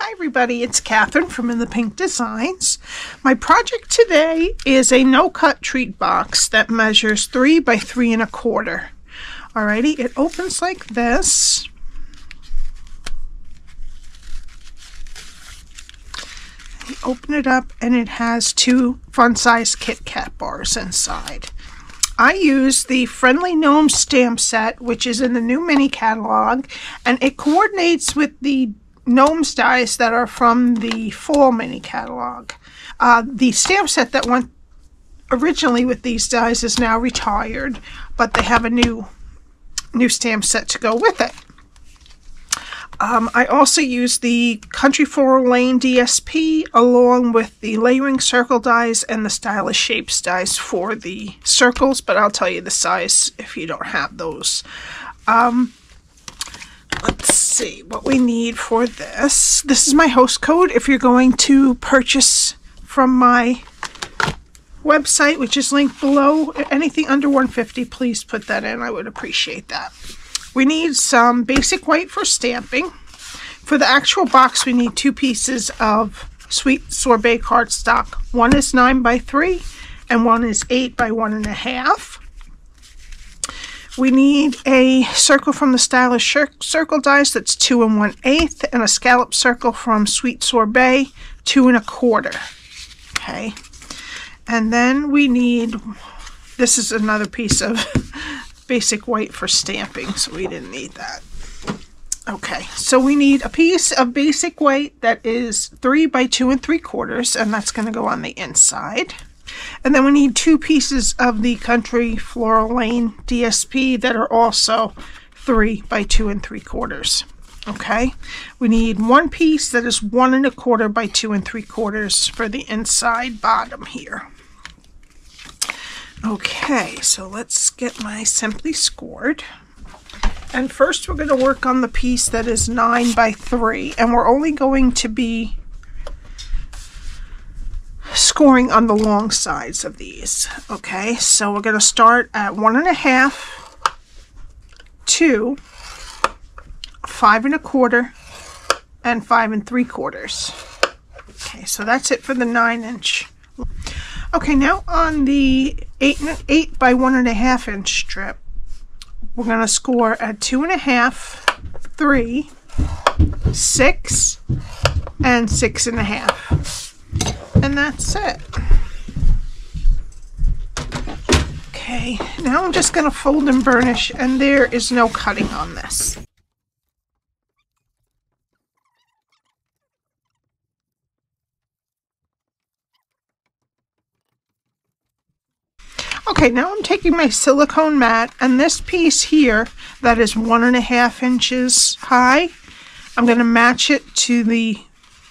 Hi everybody, it's Catherine from In the Pink Designs. My project today is a no-cut treat box that measures 3 by 3 1/4. Alrighty, it opens like this. You open it up and it has 2 fun-size Kit Kat bars inside. I use the Friendly Gnome stamp set, which is in the new mini catalog, and it coordinates with the Gnomes dies that are from the fall mini catalog. The stamp set that went originally with these dies is now retired, but they have a new stamp set to go with it. I also use the Country Floral Lane DSP along with the Layering Circle dies and the Stylish Shapes dies for the circles, but I'll tell you the size if you don't have those. Let's see what we need for this. This is my host code if you're going to purchase from my website, which is linked below. Anything under $150, please put that in. I would appreciate that. We need some basic white for stamping. For the actual box, we need 2 pieces of Sweet Sorbet cardstock. One is 9 by 3 and one is 8 by 1 1/2. We need a circle from the Stylish Circle dies that's 2 1/8 and a scallop circle from Sweet Sorbet 2 1/4. Okay, and then we need, this is another piece of basic white for stamping, so we didn't need that. Okay, so we need a piece of basic white that is 3 by 2 3/4, and that's going to go on the inside. And then we need 2 pieces of the Country Floral Lane DSP that are also 3 by 2 3/4. Okay, we need 1 piece that is 1 1/4 by 2 3/4 for the inside bottom here. Okay, so let's get my Simply Scored. And first we're going to work on the piece that is 9 by 3, and we're only going to be scoring on the long sides of these. Okay, so we're going to start at 1 1/2, 2, 5 1/4, and 5 3/4. Okay, so that's it for the 9-inch. Okay, now on the 8 by 1 1/2-inch strip, we're going to score at 2 1/2, 3, 6, and 6 1/2. And that's it. Okay, now I'm just going to fold and burnish, and there is no cutting on this. Okay, now I'm taking my silicone mat, and this piece here that is 1 1/2 inches high, I'm going to match it to the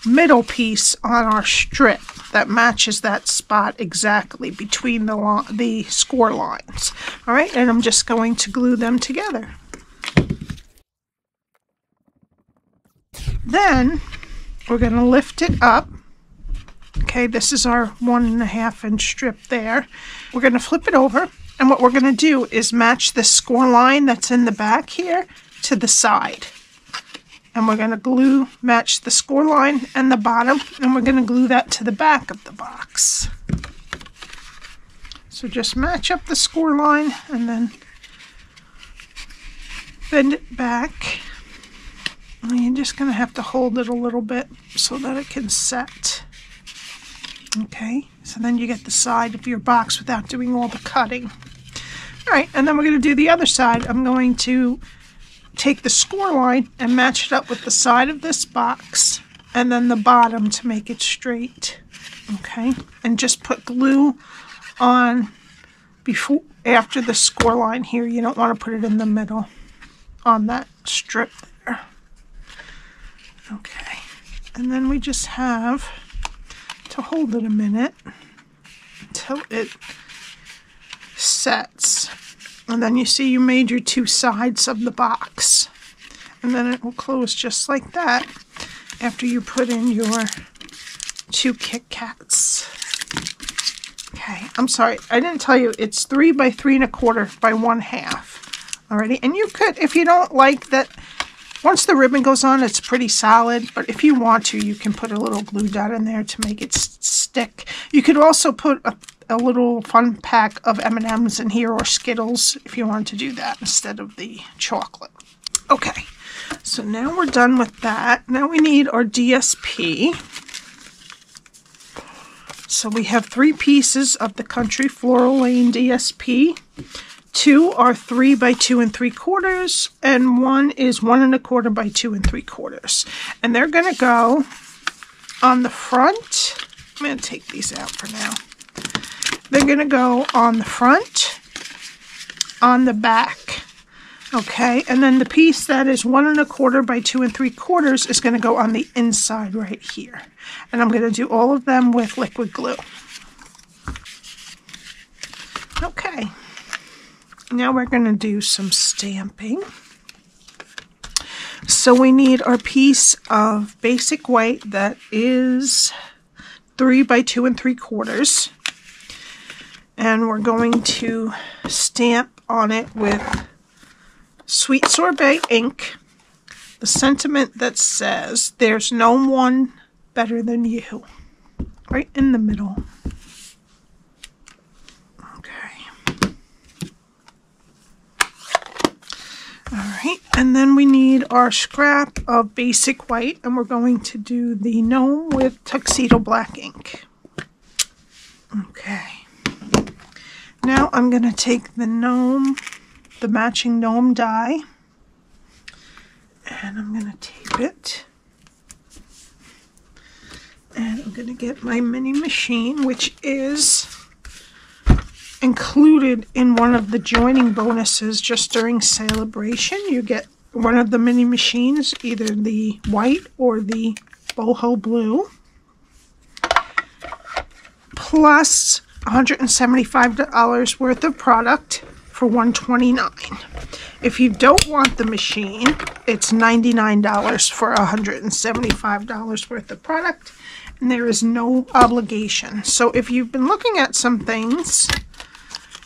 middle piece on our strip that matches that spot exactly between the score lines. All right, and I'm just going to glue them together. Then we're going to lift it up. Okay, this is our 1 1/2-inch strip there. We're going to flip it over, and what we're going to do is match the score line that's in the back here to the side. And we're going to match the score line and the bottom, and we're going to glue that to the back of the box. So just match up the score line and then bend it back. And you're just going to have to hold it a little bit so that it can set. Okay, so then you get the side of your box without doing all the cutting. All right, and then we're going to do the other side. I'm going to take the score line and match it up with the side of this box and then the bottom to make it straight. Okay, and just put glue on after the score line here. You don't want to put it in the middle on that strip there. Okay, and then we just have to hold it a minute until it sets. And then you see you made your 2 sides of the box. And then it will close just like that after you put in your 2 Kit Kats. Okay, I'm sorry, I didn't tell you it's 3 by 3 1/4 by 1/2. Alrighty, and you could, if you don't like that Once the ribbon goes on, it's pretty solid, but if you want to, you can put a little glue dot in there to make it stick. You could also put a little fun pack of M&Ms in here or Skittles if you want to do that instead of the chocolate. Okay, so now we're done with that. Now we need our DSP. So we have 3 pieces of the Country Floral Lane DSP. 2 are 3 by 2 3/4, and 1 is 1 1/4 by 2 3/4. And they're going to go on the front. I'm going to take these out for now. They're going to go on the front, on the back, okay? And then the piece that is 1 1/4 by 2 3/4 is going to go on the inside right here. And I'm going to do all of them with liquid glue. Okay. Now we're going to do some stamping. So we need our piece of basic white that is 3 by 2 3/4. And we're going to stamp on it with Sweet Sorbet ink, the sentiment that says, "There's no one better than you," right in the middle. Alright, and then we need our scrap of basic white, and we're going to do the gnome with tuxedo black ink. Okay. Now I'm going to take the gnome, the matching gnome die, and I'm going to tape it. And I'm going to get my mini machine, which is included in one of the joining bonuses just during celebration. You get one of the mini machines, either the white or the boho blue, plus $175 worth of product for $129. If you don't want the machine, it's $99 for $175 worth of product, and there is no obligation. So if you've been looking at some things,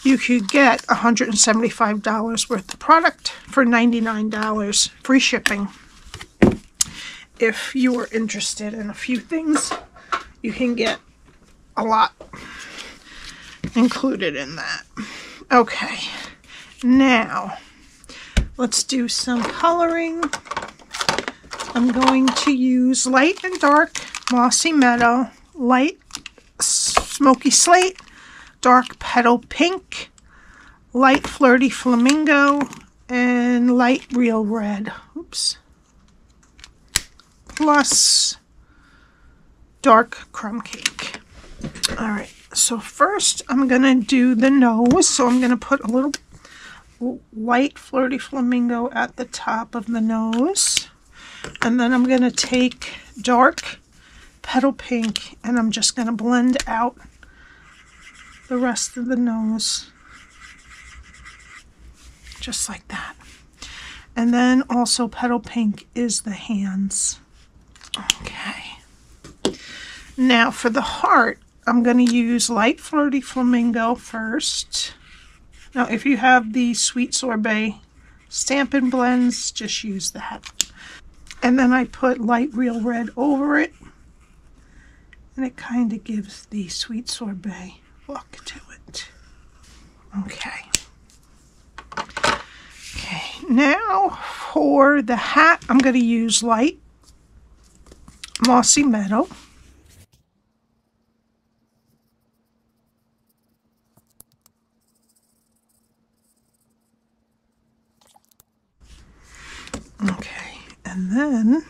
you could get $175 worth of product for $99, free shipping. If you are interested in a few things, you can get a lot included in that. Okay, now let's do some coloring. I'm going to use light and dark Mossy Meadow, light Smoky Slate, dark Petal Pink, light Flirty Flamingo, and light Real Red. Oops. Plus dark Crumb Cake. Alright, so first I'm going to do the nose. So I'm going to put a little light Flirty Flamingo at the top of the nose. And then I'm going to take dark Petal Pink, and I'm just going to blend out the rest of the nose, just like that. And then also Petal Pink is the hands. Okay. Now for the heart, I'm going to use light Flirty Flamingo first. Now if you have the Sweet Sorbet Stampin' Blends, just use that. And then I put light Real Red over it, and it kind of gives the Sweet Sorbet look to it. Okay. Okay, now for the hat, I'm going to use light Mossy Meadow. Okay, and then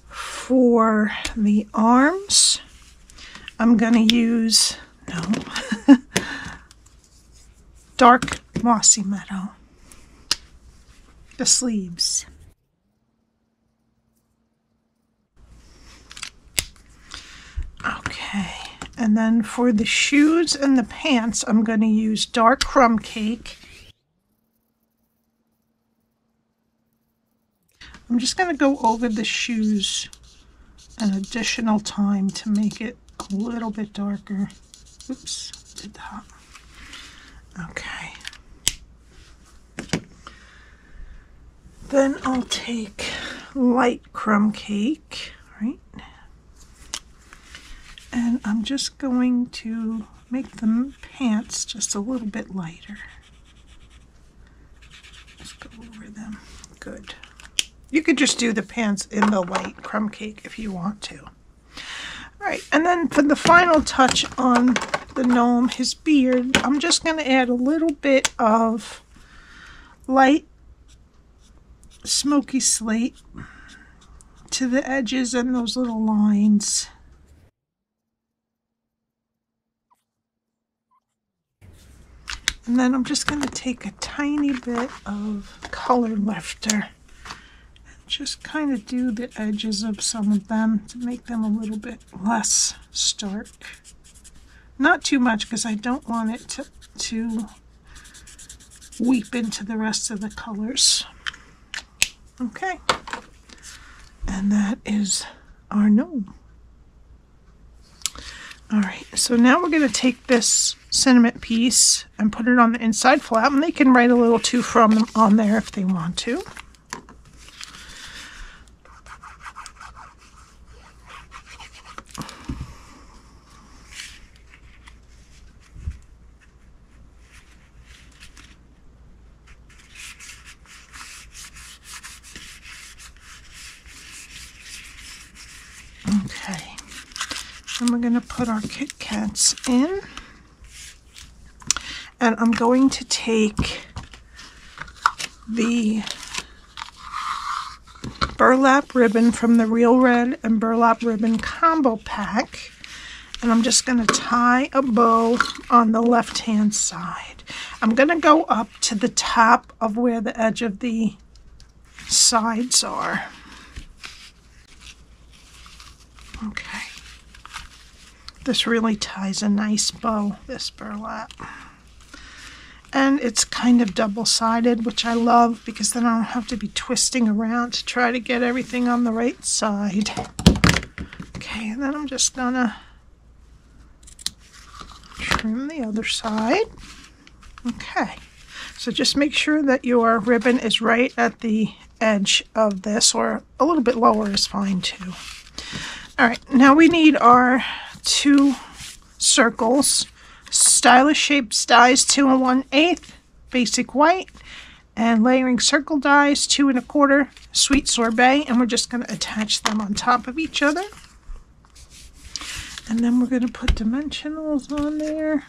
for the arms, I'm going to use, dark Mossy Meadow. The sleeves. Okay, and then for the shoes and the pants, I'm going to use dark Crumb Cake. I'm just going to go over the shoes an additional time to make it a little bit darker. Oops, did that. Okay. Then I'll take light crumb cake, right? And I'm just going to make the pants just a little bit lighter. Just go over them. Good. You could just do the pants in the light crumb cake if you want to. All right, and then for the final touch on the gnome, his beard, I'm just going to add a little bit of light smoky slate to the edges and those little lines. And then I'm just going to take a tiny bit of color lifter and just kind of do the edges of some of them to make them a little bit less stark. Not too much because I don't want it to weep into the rest of the colors. Okay. And that is our gnome. Alright, so now we're going to take this sentiment piece and put it on the inside flap, and they can write a little to from on there if they want to. Okay. And we're going to put our Kit Kats in. And I'm going to take the burlap ribbon from the Real Red and burlap ribbon combo pack. And I'm just going to tie a bow on the left-hand side. I'm going to go up to the top of where the edge of the sides are. Okay. This really ties a nice bow, this burlap. And it's kind of double-sided, which I love because then I don't have to be twisting around to try to get everything on the right side. Okay, and then I'm just gonna trim the other side. Okay, so just make sure that your ribbon is right at the edge of this, or a little bit lower is fine too. All right, now we need our 2 circles, Stylish Shapes dies 2 1/8, basic white, and layering circle dies 2 1/4, sweet sorbet, and we're just going to attach them on top of each other. And then we're going to put dimensionals on there.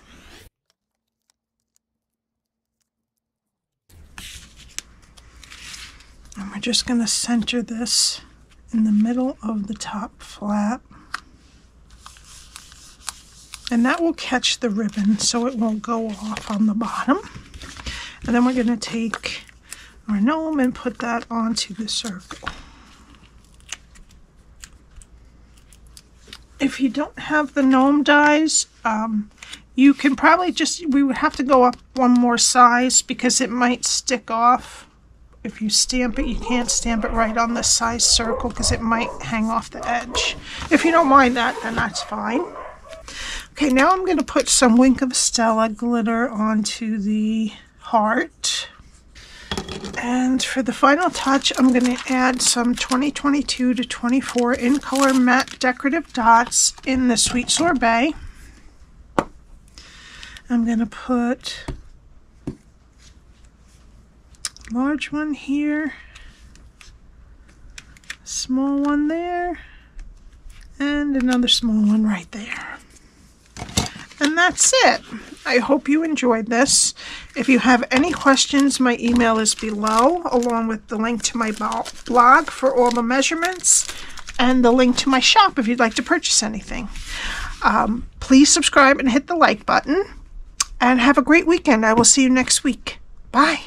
And we're just going to center this in the middle of the top flap. And that will catch the ribbon so it won't go off on the bottom. And then we're going to take our gnome and put that onto the circle. If you don't have the gnome dies, you can probably we would have to go up one more size because it might stick off. If you stamp it, you can't stamp it right on the size circle because it might hang off the edge. If you don't mind that, then that's fine. Okay, now I'm going to put some Wink of Stella glitter onto the heart. And for the final touch, I'm going to add some 2022 to 24 in color matte decorative dots in the Sweet Sorbet. I'm going to put a large one here, a small one there, and another small one right there. And that's it. I hope you enjoyed this. If you have any questions, my email is below, along with the link to my blog for all the measurements and the link to my shop if you'd like to purchase anything. Please subscribe and hit the like button. And have a great weekend. I will see you next week. Bye.